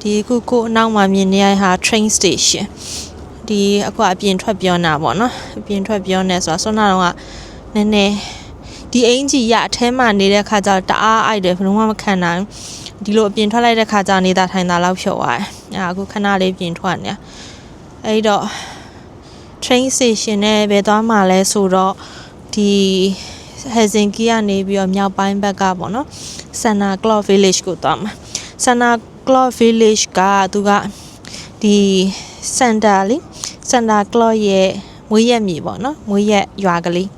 ဒီခုကိုနောက်မှာမြင်နေရဟာ train station ဒီအခုအပြင်ထွက်ပြောနေတာပေါ့နော်အပြင်ထွက်ပြောနေဆိုတော့ဆွမ်းနာတော့ကနည်းနည်းဒီအင်ကြီးရအထဲမှာနေတဲ့ခါကျတော့တအားအိုက်တယ်ဘယ်တော့မှမခံနိုင်ဒီလိုအပြင်ထွက်လိုက်တဲ့ခါကျနေတာထိုင်တာလောက်ဖြုတ်သွားတယ်အခုခဏလေးပြင်ထွက်နေအဲ့တော့ train station နဲ့ဘယ်သွားမှာလဲဆိုတော့ဒီ Helsinki ကနေပြီးတော့မြောက်ပိုင်းဘက်ကပေါ့နော် Santa Claus Village ကိုသွားမှာ Santa Claus Village ကသူကဒီ Santa Claus ရဲ့မွေးရက်မြေပေါ့နော်မွေးရက်ရွာကလေး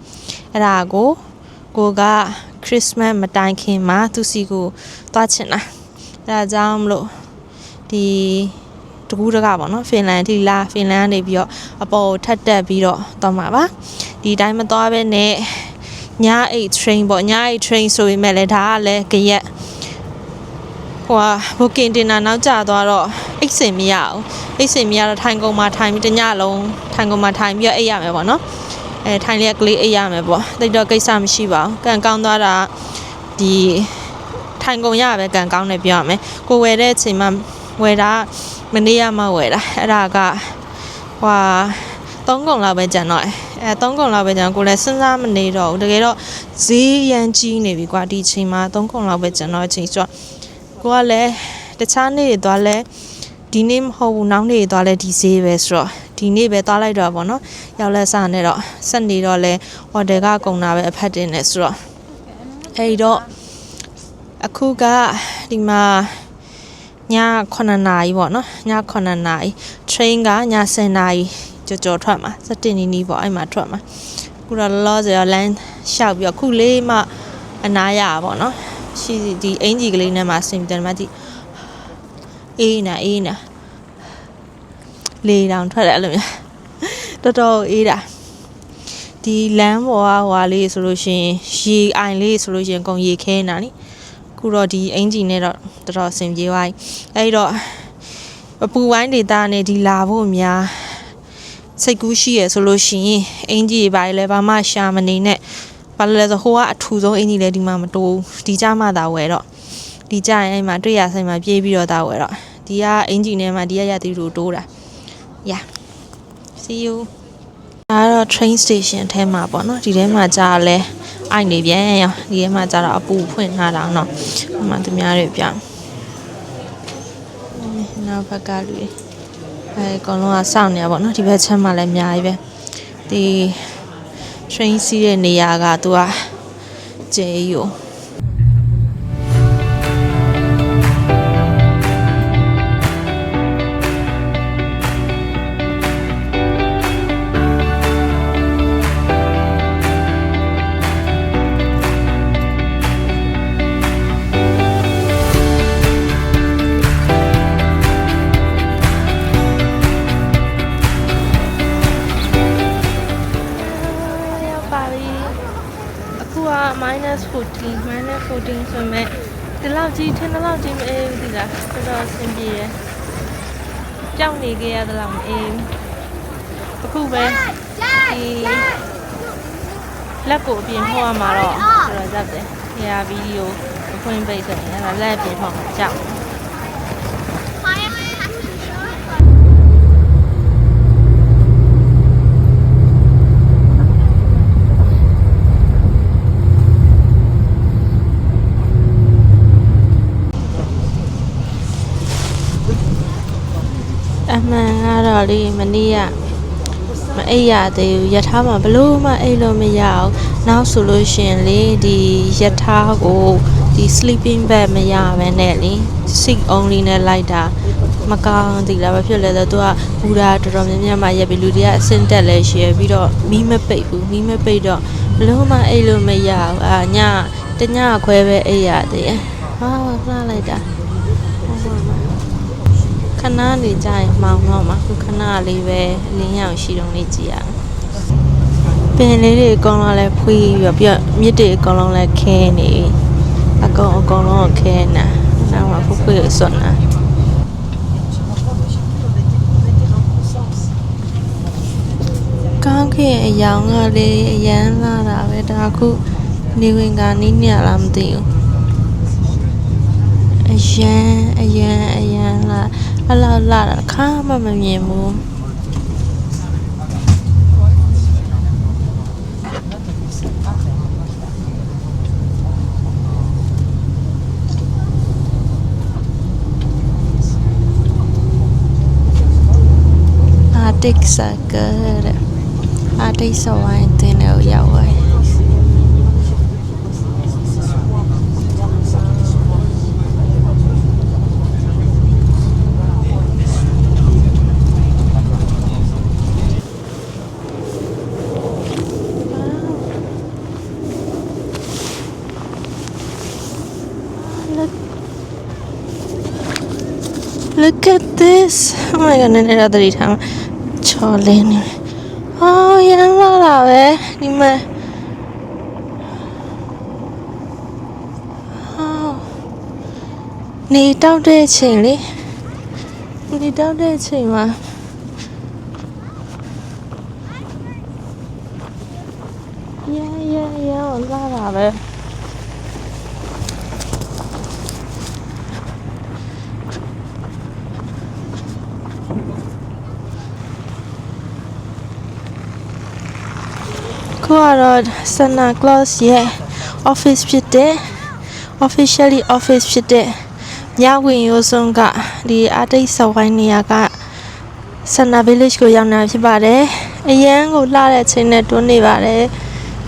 အဲ့ဒါကိုက Christmas မတိုင်ခင်မှာသူစီကိုသွားချင်တာဒါကြောင့်မလို့ဒီတကူတကပေါ့နော်ဖင်လန်ကနေပြီးတော့အပေါ်ထပ်တက်ပြီးတော့သွားမှာပါဒီတိုင်းမသွားဘဲနဲ့ညအိတ် train ပေါ့ညအိတ် train ဆိုရင်လည်းဒါကလည်းကြရက်booking တင်တာနောက်ကျသွားတော့အိတ်စင်မရအောင်အိတ်စင်မရတော့ထိုင်ကုန်မှာထိုင်ပြီးတညလုံးထိုင်ကုန်မှာထိုင်ပြီးအိတ်ရမယ်ပေါ့နော်ထိုင်လျက်ကလေးအိတ်ရမယ်ပေါ့တိတ်တော့ကိစ္စမရှိပါဘူးကန်ကောင်းသွားတာဒီထိုင်ကုန်ရပဲကန်ကောင်းတယ်ပြောရမယ်ကိုဝယ်တဲ့အချိန်မှာဝယ်တာမနေ့ကမှဝယ်တာအဲ့ဒါက3ကုန်လောက်ပဲကျန်တော့3ကုန်လောက်ပဲကျန်ကိုလည်းစဉ်းစားမနေတော့ဘူးတကယ်တော့ဈေးရန်ကြီးနေပြီကွာဒီအချိန်မှာ3ကုန်လောက်ပဲကျန်တော့အချိန်ဆိုတော့ကိုကလည်းတခြားနေ့တွေသွားလဲဒီနေ့မဟုတ်ဘူးနောက်နေ့တွေသွားလဲဒီဈေးပဲဆိုတော့ဒီနေ့ပဲသွားလိုက်တော့ဗောနော်ရောက်လက်စနဲ့တော့ဆက်နေတော့လဲဟိုတယ်ကကုန်တာပဲအဖက်တင်နေဆိုတော့အဲ့တော့အခုကဒီမှာည9နာရီပေါ့နော်ည9နာရီ train ကည10နာရီကြော်ထွက်မှာ17နီးပေါ့အဲ့မှာထွက်မှာခုတော့လောဆယ်လမ်းလျှောက်ပြီးတော့ခုလေးမှအနားရပါပေါ့နော်ရှိဒီအင်ဂျီကလေးနဲ့မှဆင်တယ်မှကြည့်အေးနာလေတောင်ထွက်တယ်အဲ့လိုမျိုးတော်တော်အေးတာဒီလမ်းပေါ်ကလေးဆိုလို့ရှိရင်ရေအိုင်လေးဆိုလို့ရှိရင်ကုန်ရေခဲနေတာနိခုတော့ဒီအင်ဂျီနဲ့တော့တော်တော်ဆင်ပြေသွားပြီအဲ့တော့အပူဝိုင်းဒေတာနဲ့ဒီလာဖို့များစိတ်ကူးရှိရဆိုလို့ရှိရင်အင်ဂျီတွေလည်းဘာမှရှာမနေနဲ့ဘာလို့လဲဆိုဟိုကအထူဆုံးအင်ဂျီလည်းဒီမှာမတိုးဒီကြမှသာဝယ်တော့ဒီကြရင်အဲ့မှာတွေ့ရဆိုင်မှာပြေးပြီးတော့သာဝယ်တော့ဒီကအင်ဂျီနဲ့မှဒီကရတီတို့တိုးတာ yeah see you အဲ့တော့ train station ထဲမှာပေါ့နော်ဒီထဲမှာကြာလဲအိုက်နေပြန်ရောဒီထဲမှာကြာတော့အပူဖွင့်ထားတာနော်ဟိုမှာသူများတွေပြောင်းနောက်ဘက်ကလူတွေအကောင်လုံးကစောင့်နေရပါတော့ဒီဘက်ချမ်းမှာလည်းအများကြီးပဲဒီ train စီးတဲ့နေရာကသူကကျေးယူ14 ဆိုမဲ့ဒီလောက်ကြီးထင်တဲ့လောက်ကြီးမအေးဘူးဒီလားတော်တော်အဆင်ပြေရကြောက်နေကြရတဲ့လောက်မအေးဘူးအခုပဲဒီလက်ကိုအပြင်ဖောက်ရမှာတော့တော်တော်ဇက်တယ်။နေရာဗီဒီယိုအဖွင့်ပိတ်ဆိုရင်အဲ့ဒါလက်အပြင်ဖောက်မှာကြောက်အမှန်ကတော့လေမနေ့ကမအိပ်ရသေးဘူးယထာမှာဘလို့မှအိပ်လို့မရအောင်နောက်ဆိုလို့ရှင်လေဒီယထာကိုဒီ sleeping bag မရဘဲနဲ့လေ sick only နဲ့လိုက်တာမကောင်းသီလားဘာဖြစ်လဲဆိုတော့သူကဘူရာတော်တော်များများမှရက်ပြီးလူတွေကအဆင့်တက်လဲရှယ်ပြီးတော့မီးမပိတ်ဘူးမီးမပိတ်တော့ဘလို့မှအိပ်လို့မရအောင်ညတညခွဲပဲအိပ်ရသေးတယ်ဟာဖလားလိုက်တာခဏနေကြရင်မှောင်တော့မှာခုခဏလေးပဲအလင်းရောင်ရှိတုံးလေးကြည့်ရအောင်ပင်လေးတွေအကုန်လုံးလည်းဖွေးပြီးတော့မြစ်တွေအကုန်လုံးလည်းခဲနေအကုန်လုံးခဲနေနောက်မှဖွေးစွန်းနေကောင်းခင်အယောင်ကလေးအရန်လာတာပဲဒါခုနေဝင်ကနီးနေလားမသိဘူး အရန်လာအလောက်လာတာခါမှမမြင်ဘူးArctic Circle အာတိတ်စဝိုင်းတင်တယ်ရောက်သွားပြီLook at this. Oh my god, နည်းနည်းတော့သတိထားမှာချော်လင်းနေတယ်။အော်ရမ်းလာတာပဲဒီမှာနေတောက်တဲ့အချိန်လေနေတောက်တဲ့အချိန်မှာရလာတာပဲကတော့ Santa Claus ရဲ့ office ဖြစ်တဲ့ officially office ဖြစ်တဲ့ညဝင်ရိုးစုံကဒီအာတိတ်စဝိုင်းနေရာက Santa Village ကိုရောက်နေတာဖြစ်ပါတယ်အရန်ကိုလှတဲ့အချိန်နဲ့တွန်းနေပါတယ်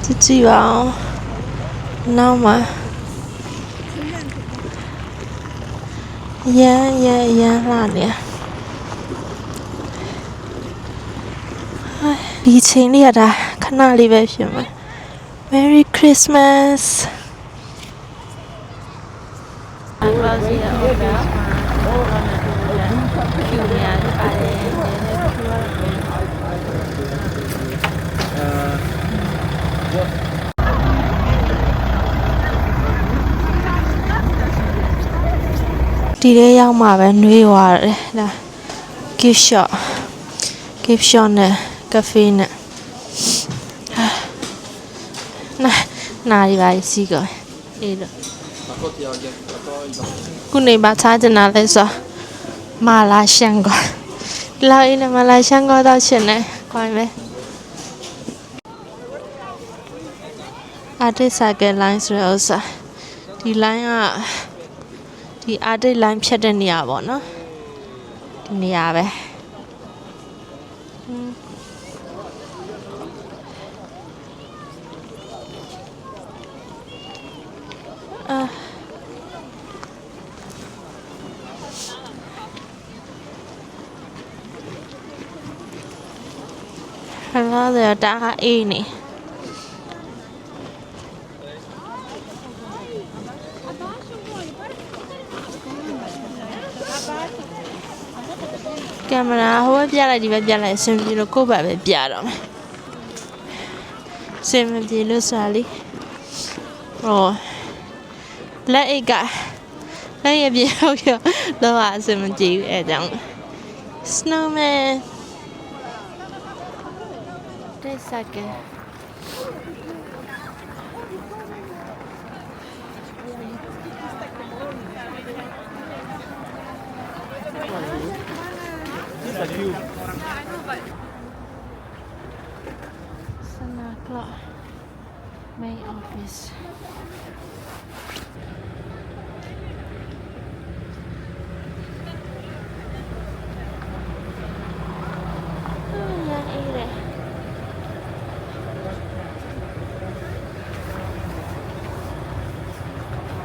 ကြည့်ပါအောင်နောက်မှာရမ်းလှနေဒီချိန်လေးရတာခဏလေးပဲဖြစ်မှာ Merry Christmas ဒီထဲရောက်မှပဲနှွေးသွားတယ်ဒါ gift shop နဲ့ cafe နဲ့နာရီပါစီကောအေးတော့ခုနေပါချာချင်တာလဲဆိုမာလာရှန်ကောလာအင်းမာလာရှန်ကောတော့ရှင်နေခွိုင်းပဲArctic Circle line ဆိုတော့ဥစားဒီ line ကဒီ Arctic line ဖြတ်တဲ့နေရာပေါ့နော်ဒီနေရာပဲHello, đã y nè. Camera hối bia lại đi bia lại xem video cô bạn về bia rồi. Xem video sao đi. Rồi. Lấy cả. Lấy video kìa. Đâu à xem chị ở trong Snowman. Đây sao kìa. Santa Claus main office.